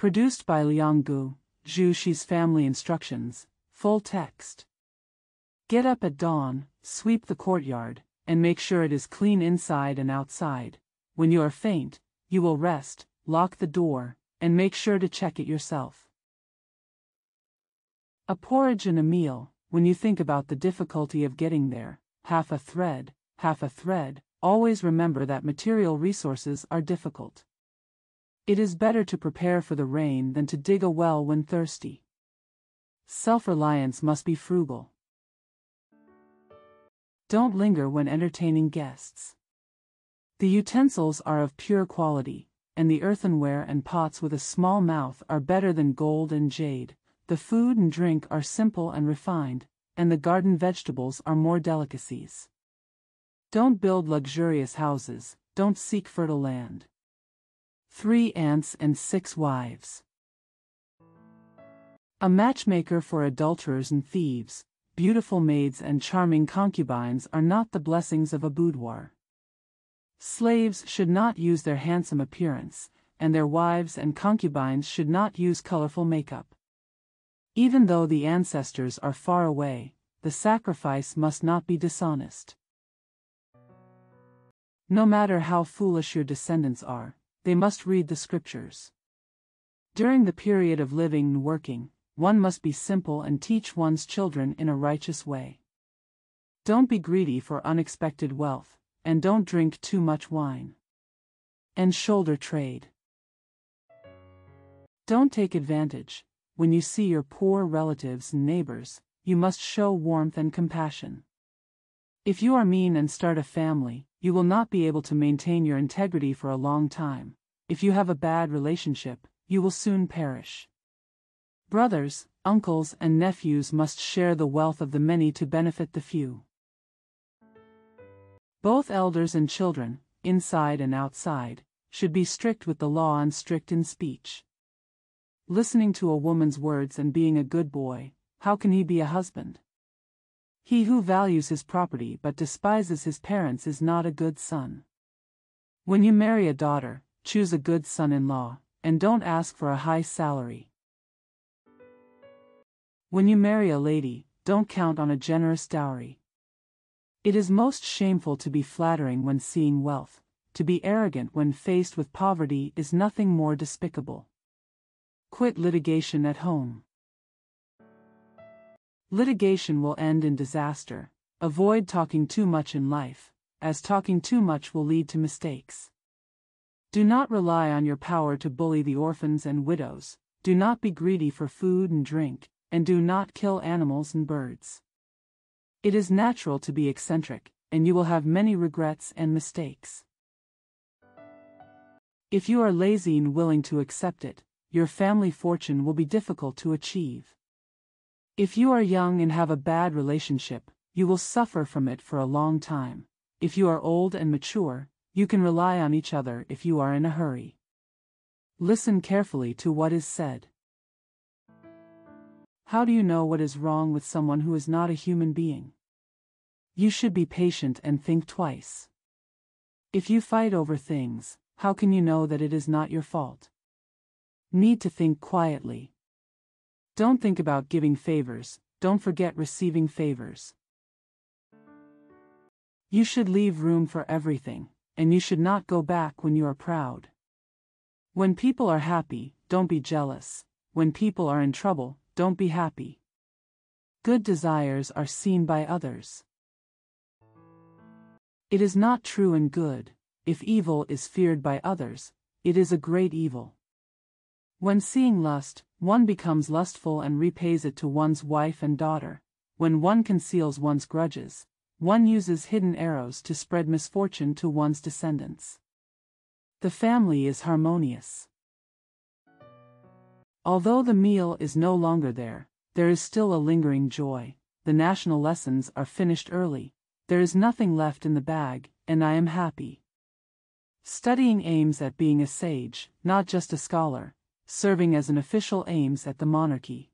Produced by Liang Gu, Zhu Shi's Family Instructions, full text. Get up at dawn, sweep the courtyard, and make sure it is clean inside and outside. When you are faint, you will rest, lock the door, and make sure to check it yourself. A porridge and a meal. When you think about the difficulty of getting there, half a thread, always remember that material resources are difficult. It is better to prepare for the rain than to dig a well when thirsty. Self-reliance must be frugal. Don't linger when entertaining guests. The utensils are of pure quality, and the earthenware and pots with a small mouth are better than gold and jade. The food and drink are simple and refined, and the garden vegetables are more delicacies. Don't build luxurious houses, don't seek fertile land. 3 aunts and 6 wives. A matchmaker for adulterers and thieves, beautiful maids and charming concubines are not the blessings of a boudoir. Slaves should not use their handsome appearance, and their wives and concubines should not use colorful makeup. Even though the ancestors are far away, the sacrifice must not be dishonest. No matter how foolish your descendants are, they must read the scriptures. During the period of living and working, one must be simple and teach one's children in a righteous way. Don't be greedy for unexpected wealth, and don't drink too much wine. And shoulder trade. Don't take advantage. When you see your poor relatives and neighbors, you must show warmth and compassion. If you are mean and start a family, you will not be able to maintain your integrity for a long time. If you have a bad relationship, you will soon perish. Brothers, uncles, and nephews must share the wealth of the many to benefit the few. Both elders and children, inside and outside, should be strict with the law and strict in speech. Listening to a woman's words and being a good boy, how can he be a husband? He who values his property but despises his parents is not a good son. When you marry a daughter, choose a good son-in-law, and don't ask for a high salary. When you marry a lady, don't count on a generous dowry. It is most shameful to be flattering when seeing wealth. To be arrogant when faced with poverty is nothing more despicable. Quit litigation at home. Litigation will end in disaster. Avoid talking too much in life, as talking too much will lead to mistakes. Do not rely on your power to bully the orphans and widows. Do not be greedy for food and drink, and do not kill animals and birds. It is natural to be eccentric, and you will have many regrets and mistakes. If you are lazy and willing to accept it, your family fortune will be difficult to achieve. If you are young and have a bad relationship, you will suffer from it for a long time. If you are old and mature, you can rely on each other if you are in a hurry. Listen carefully to what is said. How do you know what is wrong with someone who is not a human being? You should be patient and think twice. If you fight over things, how can you know that it is not your fault? Need to think quietly. Don't think about giving favors, don't forget receiving favors. You should leave room for everything, and you should not go back when you are proud. When people are happy, don't be jealous. When people are in trouble, don't be happy. Good desires are seen by others. It is not true and good. If evil is feared by others, it is a great evil. When seeing lust, one becomes lustful and repays it to one's wife and daughter. When one conceals one's grudges, one uses hidden arrows to spread misfortune to one's descendants. The family is harmonious. Although the meal is no longer there, there is still a lingering joy. The national lessons are finished early. There is nothing left in the bag, and I am happy. Studying aims at being a sage, not just a scholar. Serving as an official aims at the monarchy.